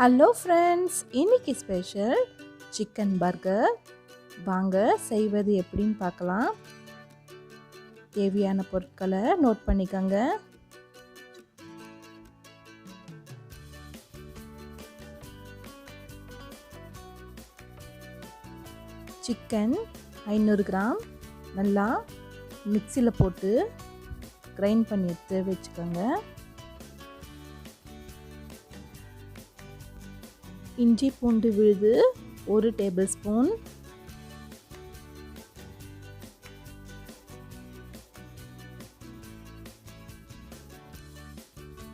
Hello friends, இன்னைக்கு special chicken burger. வாங்க செய்வது எப்படின்னு பார்க்கலாம். தேவையான பொருட்களை நோட் பண்ணிக்கோங்க. சிக்கன் 500 கிராம் நல்லா மிக்சியில் போட்டு கிரைண்ட் பண்ணி எடுத்து வச்சுக்கோங்க. இஞ்சி பூண்டு விழுது 1 டேபிள் ஸ்பூன்,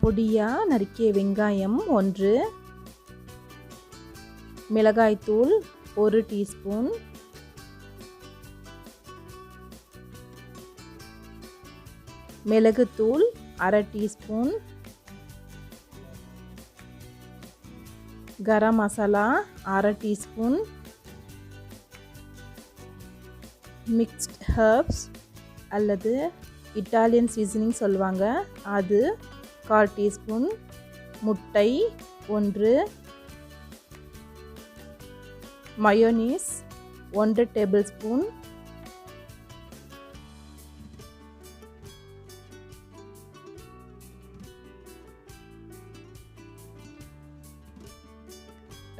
பொடியா நறுக்கிய வெங்காயம் 1, மிளகாய்த்தூள் 1 டீஸ்பூன், மிளகுத்தூள் 1/2 teaspoon, garam masala 1/2 teaspoon, mixed herbs அல்லது இட்டாலியன் சீசனிங் சொல்லுவாங்க, அது 1/4 டீஸ்பூன், முட்டை 1, mayonnaise 1 table spoon,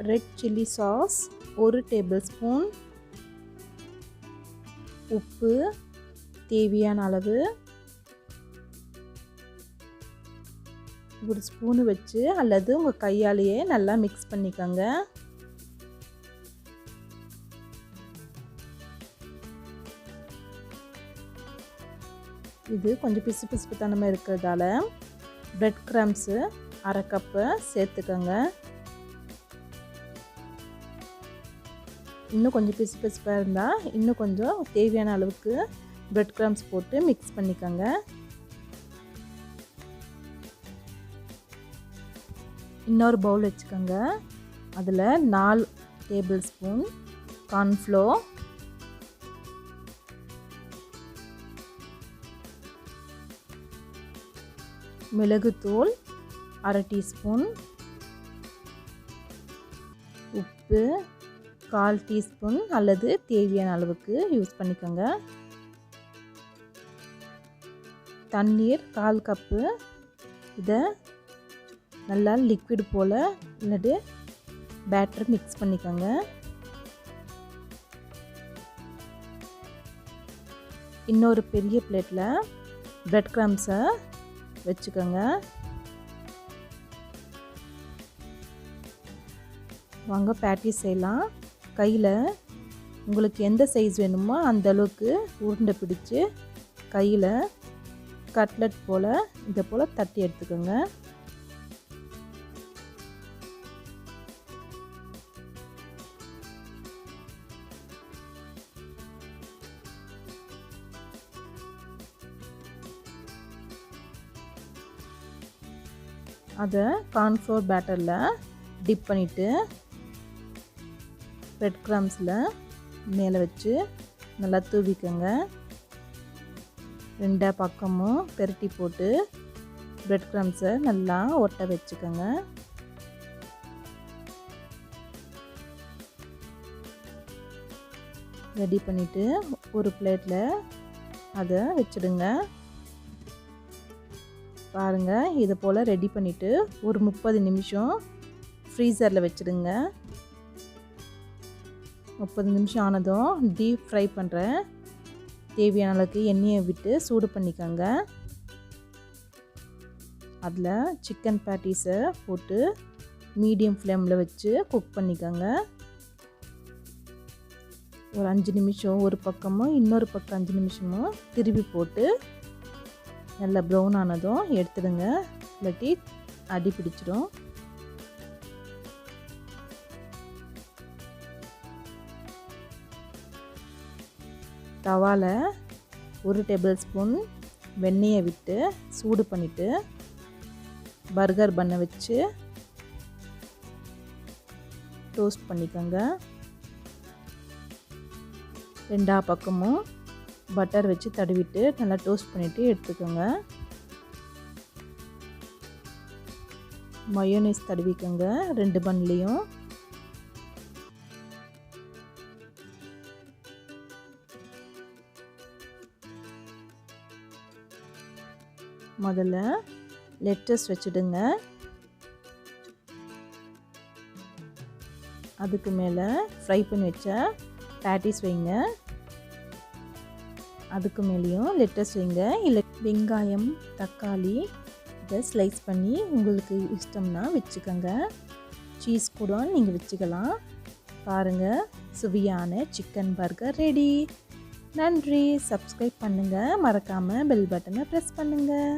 red chilli sauce 1 table spoon, உப்பு தேவையான அளவு, ஒரு ஸ்பூனு வச்சு அல்லது உங்கள் கையாலேயே நல்லா மிக்ஸ் பண்ணிக்கோங்க. இது கொஞ்சம் பிசு தனமாக இருக்கிறதால பிரெட் கிரம்ஸு 1/2 கப்பு சேர்த்துக்கோங்க. இன்னும் கொஞ்சம் பிசுப்பாக இருந்தால் இன்னும் கொஞ்சம் தேவையான அளவுக்கு பிரெட் கிரம்ஸ் போட்டு மிக்ஸ் பண்ணிக்கோங்க. இன்னொரு பவுல் வச்சுக்கோங்க. அதில் 4 டேபிள் ஸ்பூன் கார்ன்ஃப்ளோர், மிளகுத்தூள் 1/2 டீஸ்பூன், உப்பு 1/4 டீஸ்பூன் அல்லது தேவையான அளவுக்கு யூஸ் பண்ணிக்கோங்க. தண்ணீர் 1/4 கப்பு. இதை நல்லா லிக்விட் போல் இல்லாட்டி பேட்டர் மிக்ஸ் பண்ணிக்கோங்க. இன்னொரு பெரிய பிளேட்டில் பிரெட் கிரம்ஸை வச்சுக்கோங்க. வாங்க பேட்டிஸ் செய்யலாம். கையில் உங்களுக்கு எந்த சைஸ் வேணுமோ அந்த அளவுக்கு உருண்டை பிடிச்சி கையில் கட்லெட் போல் இதை போல் தட்டி எடுத்துக்கோங்க. அதை கார்ன்ஃப்ளோர் பேட்டரில் டிப் பண்ணிவிட்டு பிரெட் கிரம்ஸில் மேலே வச்சு நல்லா தூவிக்கோங்க. 2 பக்கமும் பெரட்டி போட்டு பிரெட் கிரம்ஸை நல்லா ஒட்ட வச்சுக்கோங்க. ரெடி பண்ணிவிட்டு ஒரு பிளேட்டில் அதை வச்சுடுங்க. பாருங்கள், இது போல் ரெடி பண்ணிவிட்டு ஒரு 30 நிமிஷம் ஃப்ரீசரில் வச்சுடுங்க. 30 நிமிஷம் ஆனதும் டீப் ஃப்ரை பண்ணுறேன். தேவையான அளவுக்கு எண்ணெயை விட்டு சூடு பண்ணிக்கோங்க. அதில் சிக்கன் பேட்டிஸை போட்டு மீடியம் ஃப்ளேமில் வச்சு குக் பண்ணிக்கோங்க. ஒரு 5 நிமிஷம் ஒரு பக்கமும் இன்னொரு பக்கம் 5 நிமிஷமும் திருப்பி போட்டு நல்லா ப்ரௌன் ஆனதும் எடுத்துடுங்க, இல்லாட்டி அடி பிடிச்சிடும். தவாவில் 1 டேபிள் ஸ்பூன் வெண்ணெயை விட்டு சூடு பண்ணிவிட்டு பர்கர் பண்ணை வச்சு டோஸ்ட் பண்ணிக்கோங்க. 2 பக்கமும் பட்டர் வச்சு தடவிட்டு நல்லா டோஸ்ட் பண்ணிவிட்டு எடுத்துக்கோங்க. மயோனைஸ் தடவிக்கோங்க 2 பன்லேயும். முதல்ல லெட்டஸ் வச்சுடுங்க. அதுக்கு மேலே ஃப்ரை பண்ணி வச்ச பேட்டிஸ் வைங்க. அதுக்கு மேலேயும் லெட்டஸ் வைங்க. இல்லை வெங்காயம், தக்காளி இதை ஸ்லைஸ் பண்ணி உங்களுக்கு இஷ்டம்னா வச்சுக்கோங்க. சீஸ் கூட நீங்கள் வச்சுக்கலாம். பாருங்கள், சுவையான சிக்கன் பர்கர் ரெடி. நன்றி. சப்ஸ்கிரைப் பண்ணுங்கள். மறக்காமல் பெல் பட்டனை ப்ரெஸ் பண்ணுங்கள்.